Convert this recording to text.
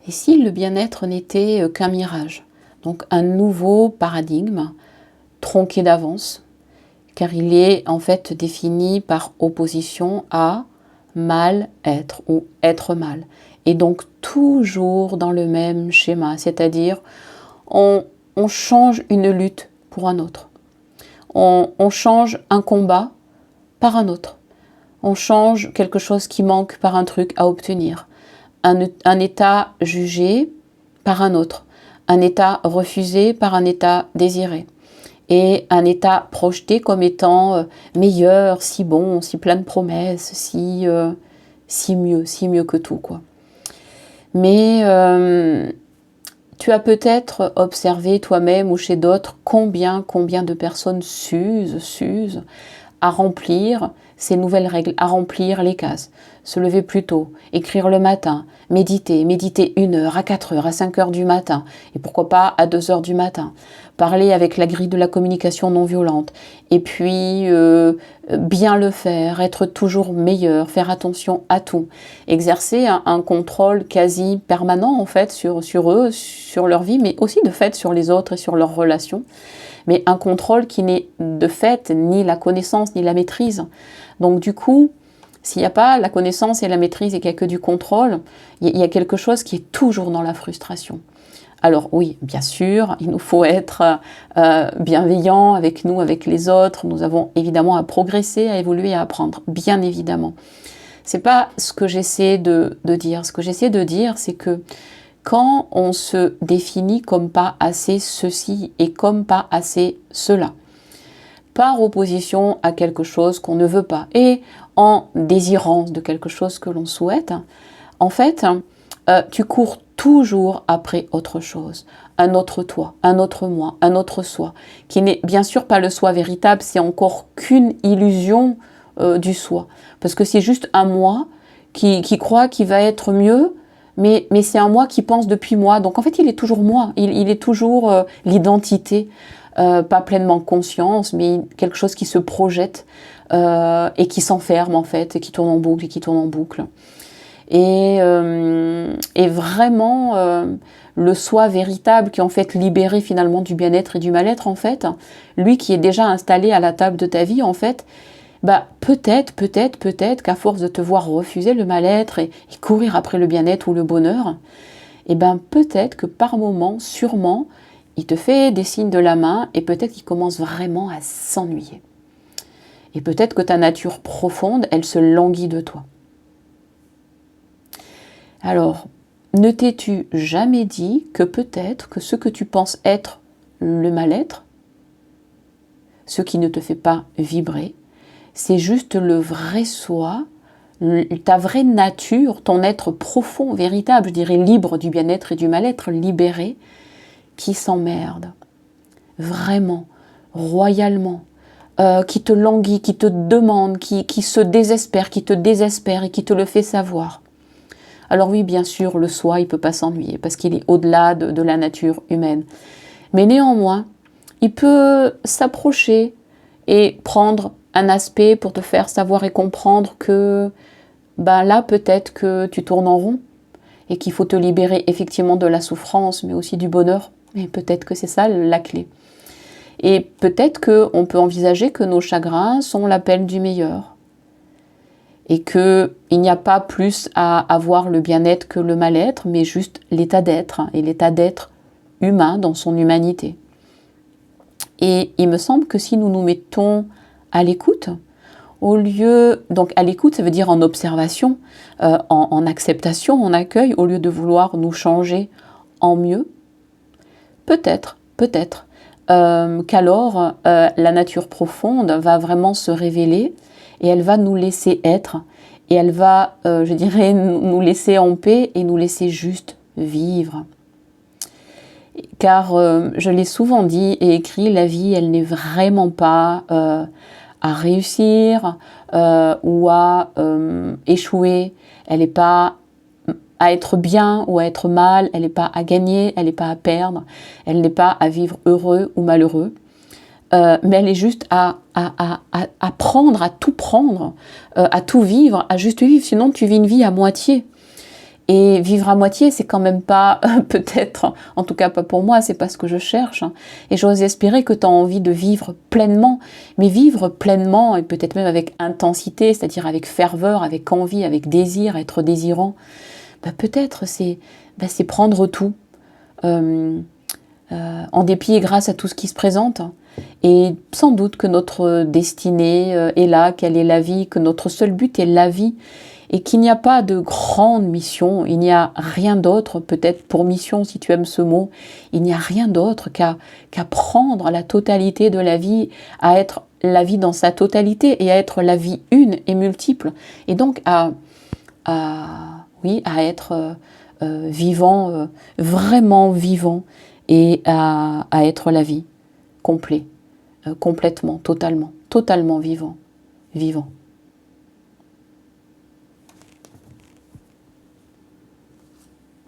Et si le bien-être n'était qu'un mirage, donc un nouveau paradigme tronqué d'avance, car il est en fait défini par opposition à mal-être ou être mal. Et donc toujours dans le même schéma, c'est-à-dire on change une lutte pour un autre. On change un combat par un autre. On change quelque chose qui manque par un truc à obtenir. Un état jugé par un autre. Un état refusé par un état désiré. Et un état projeté comme étant meilleur, si bon, si plein de promesses, si mieux que tout, quoi. Mais tu as peut-être observé toi-même ou chez d'autres combien de personnes s'usent à remplir ces nouvelles règles, à remplir les cases. Se lever plus tôt, écrire le matin, méditer 1 heure, à 4 heures, à 5 heures du matin, et pourquoi pas à 2 heures du matin. Parler avec la grille de la communication non violente, et puis bien le faire, être toujours meilleur, faire attention à tout. Exercer un contrôle quasi permanent en fait sur eux, sur leur vie, mais aussi de fait sur les autres et sur leurs relations. Mais un contrôle qui n'est de fait ni la connaissance ni la maîtrise. Donc du coup, s'il n'y a pas la connaissance et la maîtrise et qu'il n'y a que du contrôle, il y a quelque chose qui est toujours dans la frustration. Alors oui, bien sûr, il nous faut être bienveillants avec nous, avec les autres. Nous avons évidemment à progresser, à évoluer, à apprendre, bien évidemment. C'est pas ce que j'essaie de dire. Ce que j'essaie de dire, c'est que quand on se définit comme pas assez ceci et comme pas assez cela, par opposition à quelque chose qu'on ne veut pas et en désirance de quelque chose que l'on souhaite, en fait, tu cours toujours après autre chose, un autre toi, un autre moi, un autre soi, qui n'est bien sûr pas le soi véritable, c'est encore qu'une illusion du soi, parce que c'est juste un moi qui croit qu'il va être mieux, mais c'est un moi qui pense depuis moi, donc en fait il est toujours moi, il est toujours l'identité, pas pleinement conscience, mais quelque chose qui se projette et qui s'enferme en fait, et qui tourne en boucle et qui tourne en boucle. Et vraiment le soi véritable qui est en fait libéré finalement du bien-être et du mal-être en fait, lui qui est déjà installé à la table de ta vie en fait, bah peut-être qu'à force de te voir refuser le mal-être et courir après le bien-être ou le bonheur, et ben peut-être que par moment, sûrement, il te fait des signes de la main et peut-être qu'il commence vraiment à s'ennuyer. Et peut-être que ta nature profonde, elle se languit de toi. Alors, ne t'es-tu jamais dit que peut-être que ce que tu penses être le mal-être, ce qui ne te fait pas vibrer, c'est juste le vrai soi, ta vraie nature, ton être profond, véritable, je dirais libre du bien-être et du mal-être, libéré, qui s'emmerde, vraiment, royalement, qui te languit, qui te demande, qui se désespère, qui te désespère et qui te le fait savoir. Alors oui, bien sûr, le soi, il ne peut pas s'ennuyer parce qu'il est au-delà de la nature humaine. Mais néanmoins, il peut s'approcher et prendre un aspect pour te faire savoir et comprendre que ben là, peut-être que tu tournes en rond et qu'il faut te libérer effectivement de la souffrance, mais aussi du bonheur. Et peut-être que c'est ça la clé. Et peut-être qu'on peut envisager que nos chagrins sont l'appel du meilleur. Et qu'il n'y a pas plus à avoir le bien-être que le mal-être, mais juste l'état d'être, et l'état d'être humain dans son humanité. Et il me semble que si nous nous mettons à l'écoute, au lieu, donc à l'écoute, ça veut dire en observation, en acceptation, en accueil, au lieu de vouloir nous changer en mieux, peut-être qu'alors la nature profonde va vraiment se révéler et elle va nous laisser être et elle va, je dirais, nous laisser en paix et nous laisser juste vivre. Car je l'ai souvent dit et écrit, la vie, elle n'est vraiment pas à réussir ou à échouer, elle n'est pas à être bien ou à être mal, elle n'est pas à gagner, elle n'est pas à perdre, elle n'est pas à vivre heureux ou malheureux, mais elle est juste à prendre, à tout vivre, à juste vivre, sinon tu vis une vie à moitié. Et vivre à moitié, c'est quand même pas, peut-être, en tout cas pas pour moi, c'est pas ce que je cherche. Et j'ose espérer que tu as envie de vivre pleinement, mais vivre pleinement et peut-être même avec intensité, c'est-à-dire avec ferveur, avec envie, avec désir, être désirant. Peut-être c'est prendre tout, en dépit et grâce à tout ce qui se présente. Et sans doute que notre destinée est là, qu'elle est la vie, que notre seul but est la vie. Et qu'il n'y a pas de grande mission, il n'y a rien d'autre, peut-être pour mission si tu aimes ce mot, il n'y a rien d'autre qu'à prendre la totalité de la vie, à être la vie dans sa totalité et à être la vie une et multiple. Et donc oui, à être vivant, vraiment vivant, et à être la vie, complet, complètement, totalement vivant, vivant.